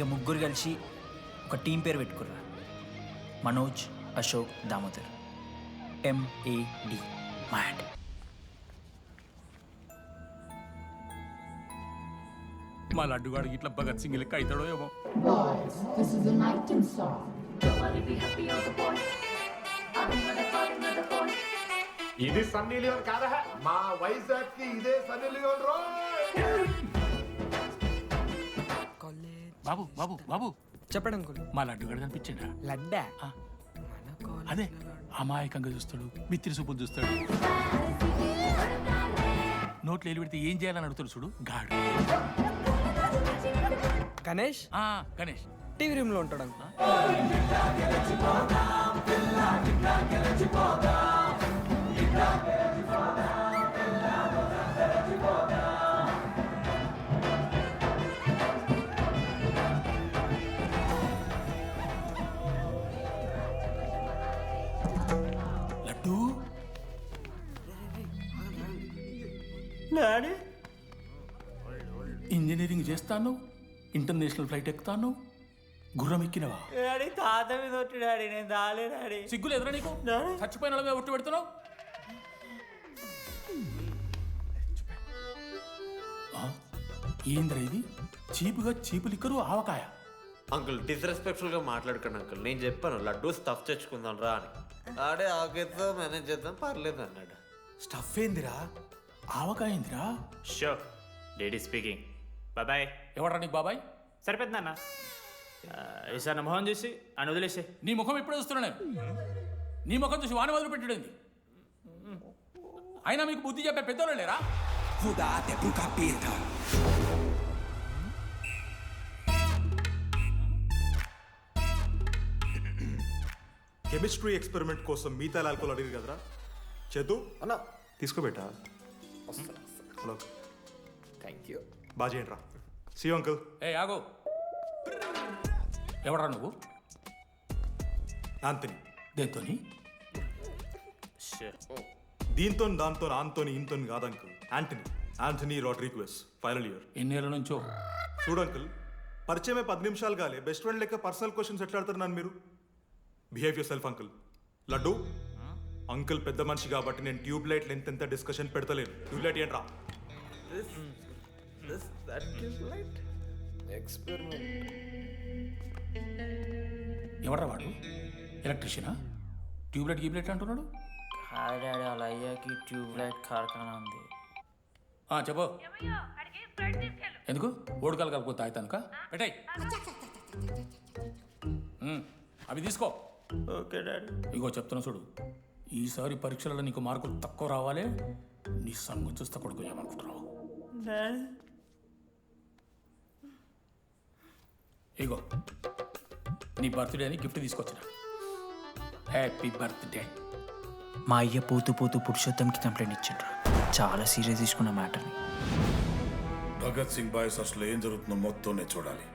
ఇక ముగ్గురు కలిసి ఒక టీం పేరు పెట్టుకుర్రా, మనోజ్ అశోక్ దామోదర్, MAD, మ్యాడ్. మా లడ్డుగాడికి ఇట్లా భగత్ సింగ్ లెక్క అవుతాడో ఏమో. Boys, this is a night in song. ఇది సన్నీ లియోన్ కాదా? మా వైజాగ్ కి ఇదే సన్నీ లియోన్ రో. బాబు బాబు బాబు చెప్పండి అంకుల్. మా లడ్డుగాడు కనిపించిండా? లడ్డా అదే అమాయకంగా చూస్తాడు, మిత్రి చూపులు చూస్తాడు, నోట్లు ఎల్లు పెడితే ఏం చేయాలని అడుగుతాడు చూడు గాడు. గణేష్ గణేష్ టీవీ రూమ్ లో ఉంటాడు అంకుల్. లడ్డు ఇంజనీరింగ్ చేస్తాను, ఇంటర్నేషనల్ ఫ్లైట్ ఎక్కుతాను, గుర్రం ఎక్కినవా? డాడీ తాత మీద ఒట్టు డాడీ, నేను దాలే డాడీ. సిగ్గులు ఎదురా నీకు? చచ్చిపోయిన వాళ్ళ మీద ఒట్టు పెడుతున్నావు. ఏంద్రా ఇది? చీపుగా చీపు లిక్కరు ఆవకాయ. అంకుల్ డిస్రెస్పెక్ట్ఫుల్ గా మాట్లాడకండి అంకుల్. నేను చెప్పాను లడ్డూ స్టఫ్ తెచ్చుకుందాం రా అని. ఆడే ఆకేతో మేనేజ్ చేద్దాం పర్లేదు అన్నాడు. స్టఫ్ ఏందిరా? ఆవకాయ ఏందిరా? Show daddy speaking. బాబాయ్. ఎవడ్రా నీకు బాబాయ్? సరిపోతుంది అన్న. ఈసారి నా మొహం చూసి అని వదిలేసే. నీ ముఖం ఎప్పుడూ చూస్తున్నా నేను. నీ ముఖం చూసి వాని వదిలి పెట్టడండి. అయినా మీకు బుద్ధి చెప్పే పెద్దోళ్ళు లేరా? కెమిస్ట్రీ ఎక్స్పెరిమెంట్ కోసం మీథైల్ ఆల్కహాల్ అడిగారు కదరా చేతు అన్నా తీసుకోబెట్టా. Hello thank you. బాగా చేయండి రా. See uncle. ఆగో, ఎవడరా నువ్వు? ఆంథనీ. దేంతోని? దీంతో దాంతో ఆంతోని ఇంతోని కాదు uncle. Anthony Rodrigues, final year. ఎన్నేళ్ళ నుంచో? చూడు అంకుల్, పరిచయమే 10 నిమిషాలు కాలే బెస్ట్ ఫ్రెండ్ లెక్క పర్సనల్ క్వశ్చన్స్ ఎట్లా ఆడతారు నన్ను మీరు? Behave yourself uncle. Laddu uncle పెద్ద మనిషి కాబట్టి నేను ట్యూబ్ లైట్ లెంత్ ఎంత డిస్కషన్ పెడతలేను. ట్యూబ్ లైట్ ఏంట్రా? ఎవడ్రా వాడు? ఎలక్ట్రీషియనా? ట్యూబ్లైట్ గీబ్లైట్ అంటున్నాడు. హాయ్ డాడీ, అలా అయ్యాకి ట్యూబ్ లైట్ కార్ఖానా ఉంది. చెప్పు. ఎందుకు ఓడికాలు కలుపుతా అవుతానుక? పెట్టాయి అవి తీసుకో. Okay daddy. ఇగో చెప్తున్నా చూడు, ఈసారి పరీక్షలలో నీకు మార్కులు తక్కువ రావాలి. నీ సంగం చూస్తా కొడుకు ఏమనుకుంటున్నావు? ఇగో నీ బర్త్డే అని గిఫ్ట్ తీసుకొచ్చిన. Happy birthday. మా అయ్య పోతూ పోతూ పురుషోత్తంకి కంప్లైంట్ ఇచ్చిండ్రు. చాలా సీరియస్ తీసుకున్న మ్యాటర్ని. భగత్ సింగ్ బాయ్స్ అసలు ఏం జరుగుతుందో మొత్తం నేను చూడాలి.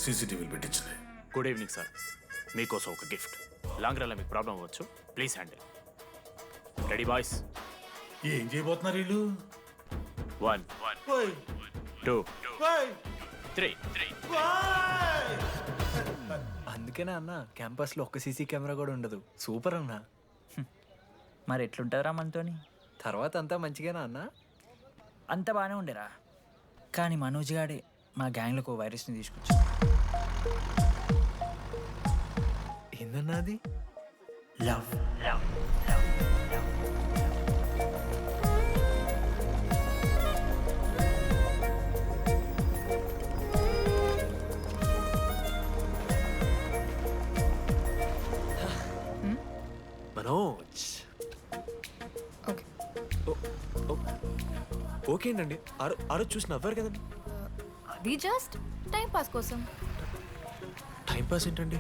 సీసీటీవీలు పెట్టించలే. Good evening sir. మీకోసం ఒక గిఫ్ట్. లాంగ్ రన్లో మీకు ప్రాబ్లం అవ్వచ్చు, ప్లీజ్ హ్యాండిల్. Ready boys? ఏం చేయబోతున్నారు వీళ్ళు? 1 2 3. అందుకేనా అన్న క్యాంపస్ లో ఒక్క సీసీ కెమెరా కూడా ఉండదు. సూపర్ అన్న. మరి ఎట్లుంటారా మనతోని? తర్వాత అంతా మంచిగానా అన్న? అంత బాగానే ఉండేరా, కానీ మనోజ్ గాడే మా గ్యాంగ్లోకి ఓ వైరస్ని తీసుకొచ్చి. ఏందన్నా అది? లవ్. మనోజ్ ఓకే అండి. ఆ రోజు చూసి నవ్వారు కదండి. అది జస్ట్ టైం పాస్ కోసం. టైం పాస్ ఏంటండి?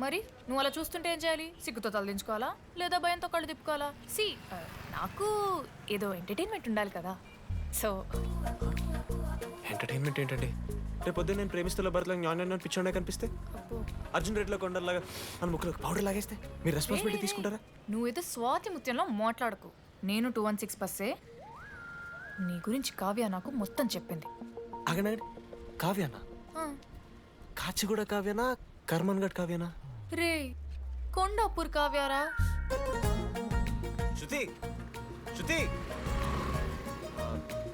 మరి నువ్వు అలా చూస్తుంటే ఏం చేయాలి? సిగ్గుతో తలదించుకోవాలా లేదా భయంతో కళ్ళు తిప్పుకోవాలా? నాకు ఏదో ఎంటర్టైన్మెంట్ ఉండాలి కదా. సో ఎంటర్టైన్మెంట్ ఏంటండి? రేపు పొద్దున్న నేను ప్రేమిస్తున్న భర్తలో జ్ఞానం పిచ్చోడే కనిపిస్తే, అర్జున్ రెడ్డిలో కొండలాగా మన ముక్కలకు పౌడర్ లాగేస్తే మీరు రెస్పాన్సిబిలిటీ తీసుకుంటారా? నువ్వేదో స్వాతి ముత్యంలో మాట్లాడకు. నేను 216 బస్సే. నీ గురించి కావ్య నాకు మొత్తం చెప్పింది. ఆగండి, కావ్యానా? కాచిగూడ కావ్యనా కర్మన్ గడ్ కావ్యనా? రే కొండాపూర్ కావ్యారా? శృతి శృతి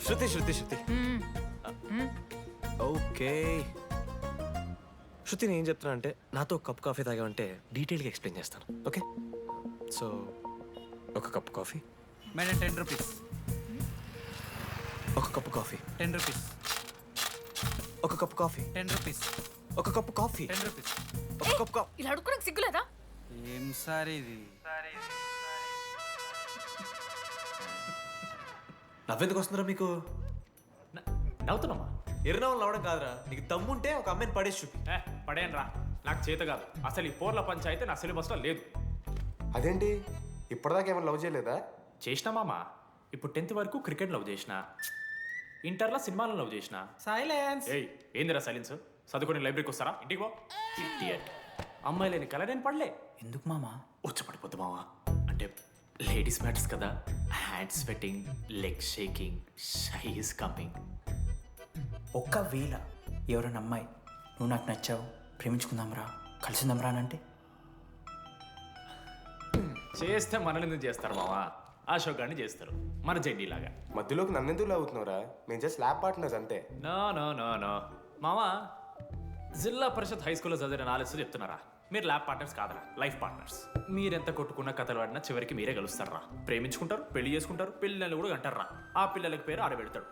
శృతి శృతి శృతి ఓకే శృతి నేను ఏం చెప్తున్నా అంటే నాతో కప్ కాఫీ తాగామంటే డీటెయిల్గా ఎక్స్ప్లెయిన్ చేస్తాను. ఓకే సో ఒక కప్ కాఫీ. Madam 10 rupees. ఒక కప్పు కాఫీ. 10 రూపీస్. ఒక కప్పు కాఫీ. 10 రూపీస్. ఒక కప్పు కాఫీ. 10 రూపీస్. ఒక కప్పు కాఫీ. ఇలా అడుక్కోడానికి సిగ్గులేదా? ఏం సార్ ఇది? నవ్వెందుకు వస్తున్నారా మీకు? నవ్వుతున్నామా? ఎర్రనవ్వులు నవ్వడం కాదురా, నీకు దమ్ముంటే ఒక అమ్మాయిని పడేసి చూపి. పడేయను రా, నాకు చేత కాదు. అసలు ఈ పోర్ల పంచాయితీ నా సిలబస్లో లేదు. అదేంటి ఇప్పటిదాకా ఏమైనా లవ్ చేయలేదా? చేసినా మామ. ఇప్పుడు 10th వరకు క్రికెట్ లవ్ చేసిన, ఇంటర్లో సినిమాలో లవ్ చేసిన. సైలెన్స్. ఏయ్ ఏందిరా సైలెన్స్? చదువుకొని లైబ్రరీకి వస్తారా? ఇంటికి పో. ఇడియట్. అమ్మాయి లేని కల నేను పడలే. ఎందుకు మామా? వచ్చపడిపోద్దు మావా. అంటే లేడీస్ మ్యాటర్స్ కదా. Hand sweating, leg shaking, shy is coming. ఒక్కవేళ ఎవరైనా అమ్మాయి నువ్వు నాకు నచ్చావు, ప్రేమించుకుందాంరా, కలిసిందాంరా అని అంటే చేస్తే మనల్ని ఎందుకు చేస్తారు మావా? అశోక్ గారిని చేస్తారు, మన జెండీ లాగా. మధ్యలోకి నన్నెందుకు లవ్ అవుతున్నావురా? మేము జస్ట్ ల్యాబ్ పార్ట్నర్స్ అంతే. నో నో నో నో మావా, జిల్లా పరిషత్ హై స్కూల్లో చదివిన నాలెడ్జ్ చెప్తున్నారా? మీరు ల్యాబ్ పార్ట్నర్స్ కాదరా, లైఫ్ పార్ట్నర్స్. మీరెంత కొట్టుకున్న కథలు ఆడినా చివరికి మీరే కలుస్తారా. ప్రేమించుకుంటారు, పెళ్లి చేసుకుంటారు, పిల్లలు కూడా అంటారా. ఆ పిల్లలకి పేరు ఆడబెడతాడు.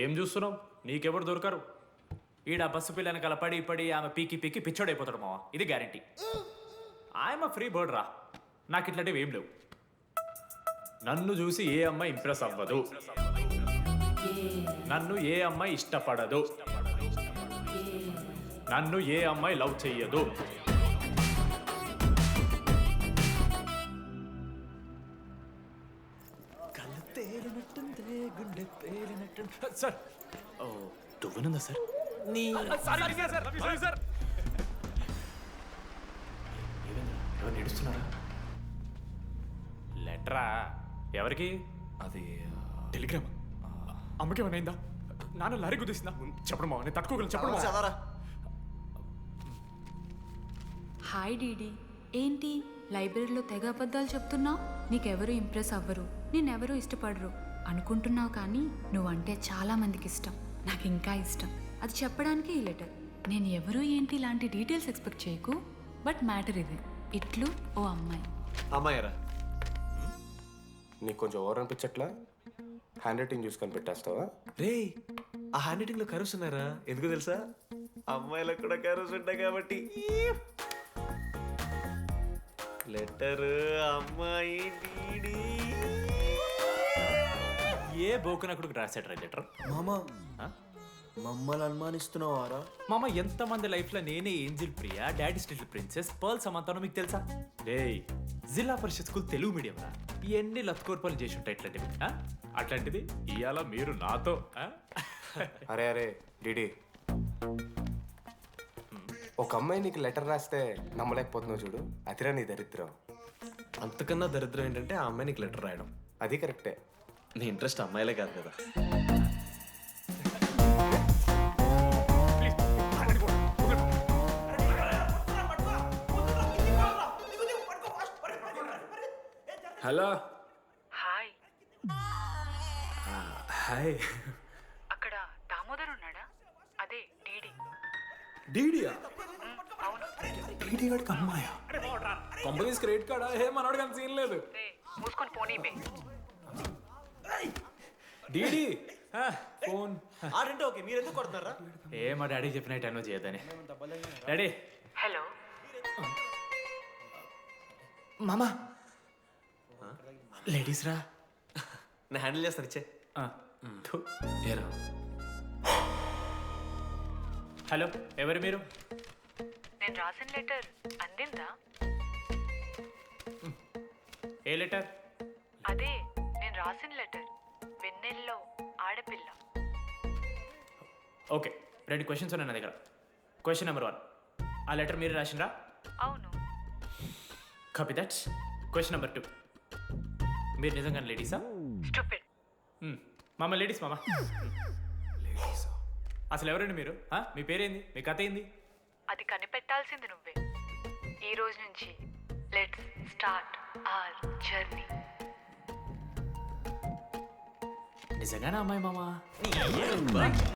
ఏం చూస్తున్నావు? నీకెవరు దొరకరు. ఈడ బస్సు పిల్లని కల పడి పడి ఆమె పీకి పీకి పిచ్చోడైపోతాడు మావా, ఇది గ్యారంటీ. ఆయమ ఫ్రీ బర్డ్ రా, నాకు ఇట్లాంటివి ఏం లేవు. నన్ను చూసి ఏ అమ్మాయి ఇంప్రెస్ అవ్వదు, నన్ను ఏ అమ్మాయి ఇష్టపడదు, నన్ను ఏ అమ్మాయి లవ్ చెయ్యదు. సార్ ఓ దువ్వనుందా సార్? ఎవరు నడుస్తున్నారా? లెటరా? ఎవరికి? అది టెలిగ్రామ్. అమ్మకి ఏమైనా నాన్న లారీ కుదిస్తుందా? చెప్పడం మా నేను తట్టుకోగలను. చెప్పడం చదవరా. హాయ్ డీడీ, ఏంటి లైబ్రరీలో తెగ అబద్ధాలు చెప్తున్నావు? నీకెవరు ఇంప్రెస్ అవ్వరు, నేనెవరూ ఇష్టపడరు అనుకుంటున్నావు, కానీ నువ్వంటే చాలా మందికి ఇష్టం, నాకు ఇంకా ఇష్టం. అది చెప్పడానికి ఈ లెటర్. నేను ఎవరు ఏంటి ఇలాంటి డీటెయిల్స్ ఎక్స్పెక్ట్ చేయకు, బట్ మ్యాటర్ ఇది. ఇట్లు ఓ అమ్మాయి. అమ్మాయిరా? నీకు కొంచెం ఓవర్ అనిపించట్లా? హ్యాండ్ రైటింగ్ చూసి కనిపెట్టేస్తావా? రే ఆ హ్యాండ్ రైటింగ్ లో కర్వ్స్ ఉన్నారా? ఎందుకు తెలుసా? అమ్మాయిలకు కూడా కర్వ్స్ ఉంటాయి కాబట్టి. లెటర్ అమ్మాయి డీడీ. ఏ బోకనకుడికి రాశాడు లెటర్? మామా మమ్మల్ని అనుమానిస్తున్నావారా? మామ ఎంతమంది లైఫ్ లో నేనే angel Priya, daddy still princess, pearl సమంతానో మీకు తెలుసా? డే జిల్లా పరిషత్ స్కూల్ తెలుగు మీడియం రా, ఎన్ని లత్కోర్పాలు చేసి ఉంటాయి ఇట్లాంటివి. అట్లాంటిది ఇవాళ మీరు నాతో. అరే అరే డిడి, ఒక అమ్మాయి నీకు లెటర్ రాస్తే నమ్మలేకపోతున్నావు చూడు, అదిరా నీ దరిద్రం. అంతకన్నా దరిద్రం ఏంటంటే ఆ అమ్మాయి నీకు లెటర్ రాయడం. అది కరెక్టే. నీ ఇంట్రెస్ట్ అమ్మాయిలే కాదు కదా. హలో. హాయ్. హాయ్. అక్కడ దామోదర్ ఉన్నాడా? అదే డీడీ. డీడీయా? అవును. డీడీ గడికి అమ్మాయా? Companies credit కార్డా? ఏ మనోడు కానీ సీన్ లేదు. మూసుకొని పోనీ బే. DD phone. ఆడంటే ఓకే, మీరు ఎందుకు కొడుతున్నారా? ఏ మా డాడీ చెప్పిన టైంలో చేయదని. డాడీ. హలో. మామా లేడీస్ రా. నేను హ్యాండిల్ చేస్తాను, ఇచ్చే. ఏరా. హలో, ఎవరు మీరు? నేను రాసిన లెటర్ అందిందా? ఏ లెటర్? అదే నేను రాసిన లెటర్, వెన్నెల్లో ఆడపిల్ల. ఓకే, 2 క్వశ్చన్స్ ఉన్నాయి నా దగ్గర. క్వశ్చన్ నెంబర్ 1, ఆ లెటర్ మీరు రాసిండ్రా? అవును. Copy that. క్వశ్చన్ నెంబర్ 2, మీరు నిజంగా లేడీసా? స్టూపిడ్. మామ లేడీస్ మామ. అసలు ఎవరండి మీరు మీ పేరేంది, మీ కథ ఏంది? అది కనిపెట్టాల్సింది నువ్వే. ఈ రోజు నుంచి లెట్స్ స్టార్ట్ అవర్ జర్నీ. నిజంగానే అమ్మాయి మామ?